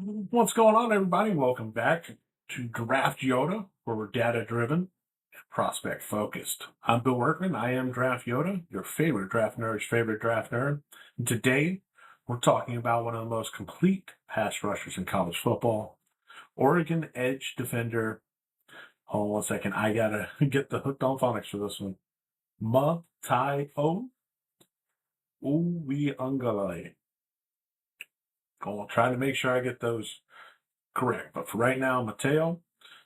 What's going on, everybody? Welcome back to Draft Yoda, where we're data-driven and prospect-focused. I'm Bill Workman. I am Draft Yoda, your favorite draft nerd's favorite draft nerd. And today, we're talking about one of the most complete pass rushers in college football, Oregon edge defender. Hold on one second. I gotta get the hooked on phonics for this one. Matayo Uiagalelei. I'll try to make sure I get those correct. But for right now, Mateo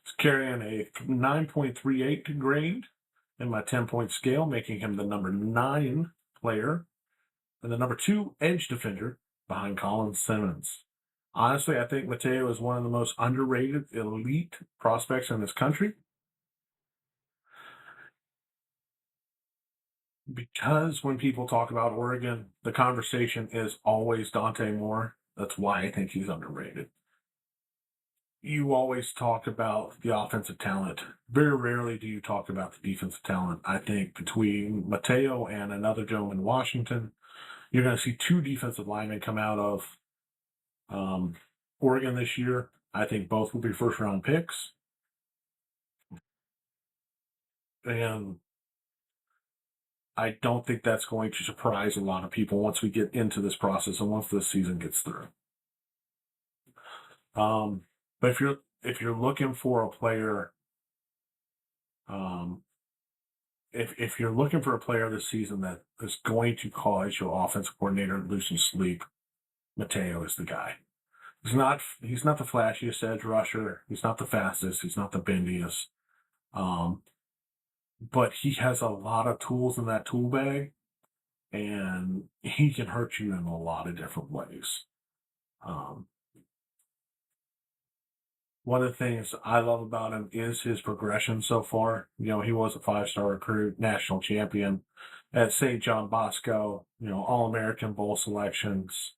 is carrying a 9.38 grade in my 10-point scale, making him the number 9 player and the number 2 edge defender behind Collin Simmons. Honestly, I think Mateo is one of the most underrated elite prospects in this country because when people talk about Oregon, the conversation is always Dante Moore. That's why I think he's underrated. You always talk about the offensive talent. Very rarely do you talk about the defensive talent. I think between Mateo and another gentleman in Washington, you're going to see 2 defensive linemen come out of Oregon this year. I think both will be first-round picks. And I don't think that's going to surprise a lot of people once we get into this process and once this season gets through. But if you're looking for a player, if you're looking for a player this season that is going to cause your offensive coordinator to lose some sleep, Mateo is the guy. He's not the flashiest edge rusher. He's not the fastest. He's not the bendiest. But he has a lot of tools in that tool bag, and he can hurt you in a lot of different ways. One of the things I love about him is his progression so far. You know, he was a 5-star recruit, national champion at St. John Bosco, All-American Bowl selections,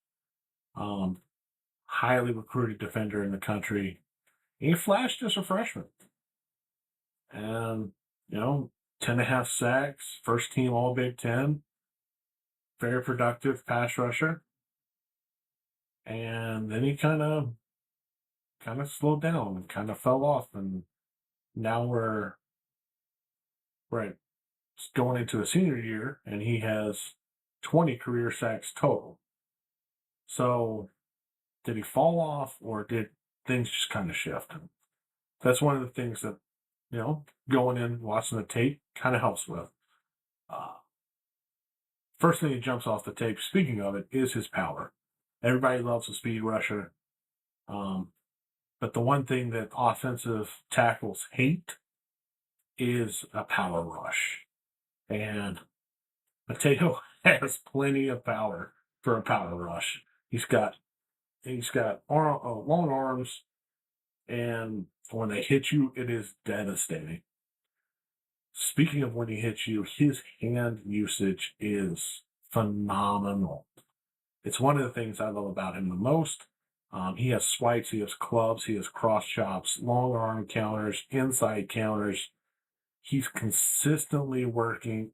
highly recruited defender in the country. He flashed as a freshman. And, 10.5 sacks, first team All Big Ten, very productive pass rusher. And then he kind of slowed down and kind of fell off, and now we're going into a senior year, and he has 20 career sacks total. So did he fall off, or did things just kind of shift? That's one of the things that, going in, watching the tape kind of helps with. First thing that jumps off the tape, speaking of it, is his power. Everybody loves a speed rusher. But the one thing that offensive tackles hate is a power rush. And Mateo has plenty of power for a power rush. He's got long arms, and when they hit you, it is devastating. Speaking of when he hits you, his hand usage is phenomenal. It's one of the things I love about him the most. He has swipes, he has clubs, he has cross chops, long arm counters, inside counters. He's consistently working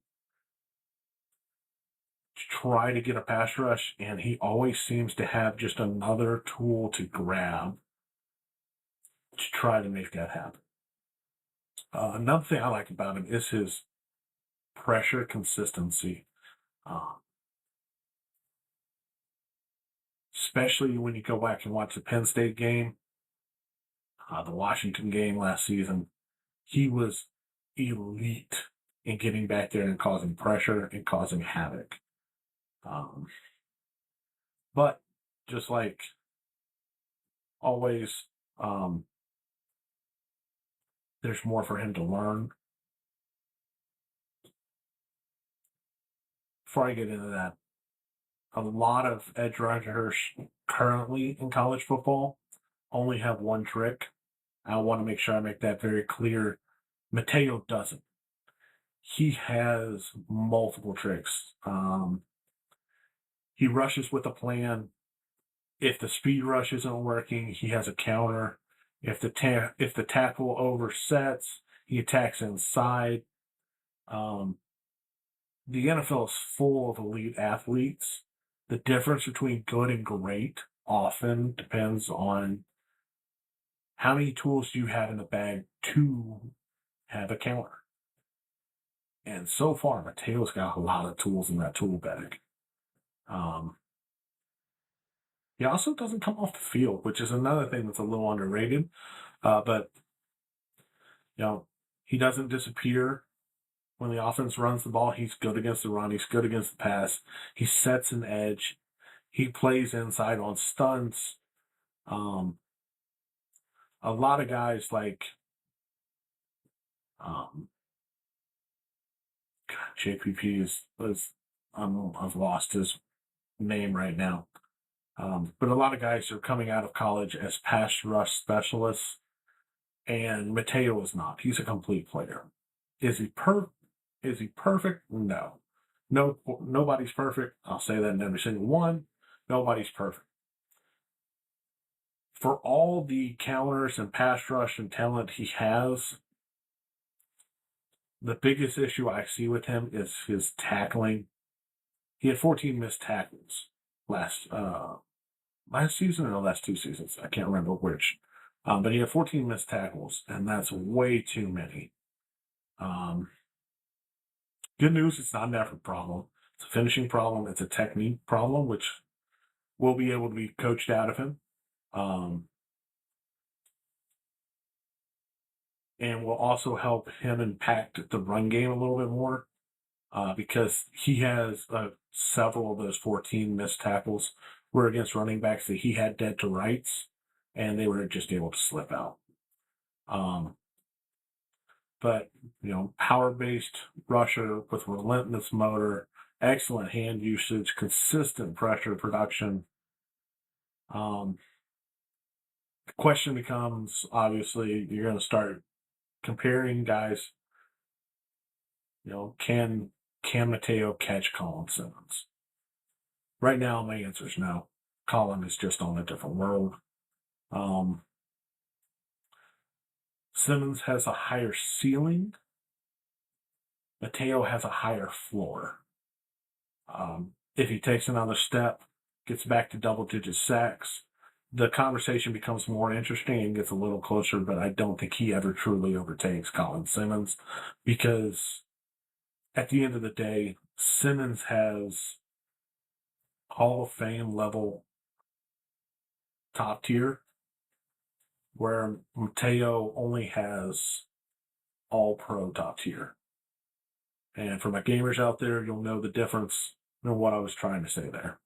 to try to get a pass rush, and he always seems to have just another tool to grab to try to make that happen. Another thing I like about him is his pressure consistency. Especially when you go back and watch the Penn State game, the Washington game last season, he was elite in getting back there and causing pressure and causing havoc. But just like always, there's more for him to learn. Before I get into that, a lot of edge rushers currently in college football only have one trick. I want to make sure I make that very clear. Mateo doesn't. He has multiple tricks. He rushes with a plan. If the speed rush isn't working, he has a counter. If the tackle oversets, he attacks inside. The NFL is full of elite athletes. The difference between good and great often depends on how many tools do you have in the bag to have a counter. And so far, Mateo's got a lot of tools in that tool bag. He also doesn't come off the field, which is another thing that's a little underrated. But he doesn't disappear when the offense runs the ball. He's good against the run. He's good against the pass. He sets an edge. He plays inside on stunts. A lot of guys like JPP I've lost his name right now. But a lot of guys are coming out of college as pass rush specialists, and Matayo is not. He's a complete player. Is he perfect? No. Nobody's perfect. I'll say that in every single one. Nobody's perfect. For all the counters and pass rush and talent he has, the biggest issue I see with him is his tackling. He had 14 missed tackles last season or the last 2 seasons. I can't remember which. But he had 14 missed tackles, and that's way too many. Good news, it's not an effort problem. It's a finishing problem. It's a technique problem, which will be able to be coached out of him. And will also help him impact the run game a little bit more because he has several of those 14 missed tackles were against running backs that he had dead to rights, and they were just able to slip out. But, power-based rusher with relentless motor, excellent hand usage, consistent pressure production. The question becomes, obviously, you're going to start comparing guys. Can Matayo catch Collin Simmons? Right now, my answer is no. Collin is just on a different world. Simmons has a higher ceiling. Matayo has a higher floor. If he takes another step, gets back to double-digit sacks, the conversation becomes more interesting and gets a little closer, but I don't think he ever truly overtakes Collin Simmons because at the end of the day, Simmons has Hall of Fame level top tier, where Matayo only has all-pro top tier. And for my gamers out there, you'll know the difference in what I was trying to say there.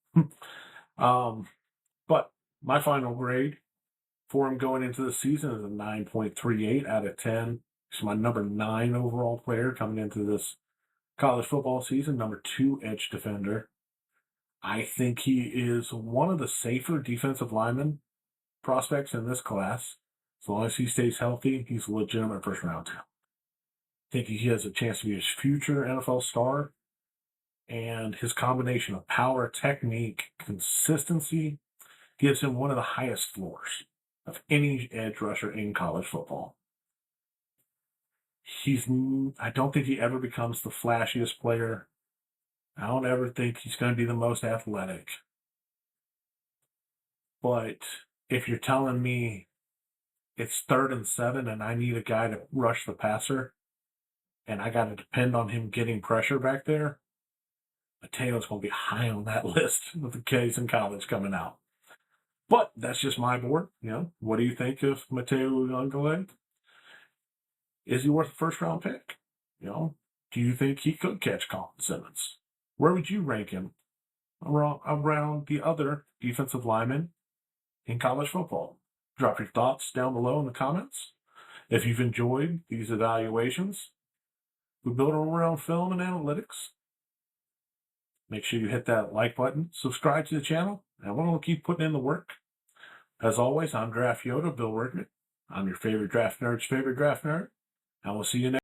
But my final grade for him going into the season is a 9.38 out of 10. He's my number 9 overall player coming into this college football season, number 2 edge defender. I think he is one of the safer defensive lineman prospects in this class. As long as he stays healthy, he's a legitimate first-round talent. I think he has a chance to be a future NFL star, and his combination of power, technique, consistency gives him one of the highest floors of any edge rusher in college football. I don't think he ever becomes the flashiest player. I don't ever think he's going to be the most athletic. But if you're telling me it's 3rd and 7 and I need a guy to rush the passer, and I got to depend on him getting pressure back there, Matayo's going to be high on that list with the K's in college coming out. But that's just my board. What do you think of Matayo Uiagalelei? Is he worth a first-round pick? Do you think he could catch Collin Simmons? Where would you rank him around the other defensive linemen in college football? Drop your thoughts down below in the comments. If you've enjoyed these evaluations, we build them around film and analytics. Make sure you hit that like button, subscribe to the channel, and we're going to keep putting in the work. As always, I'm Draft Yoda, Bill Workman. I'm your favorite draft nerd's favorite draft nerd, and we'll see you next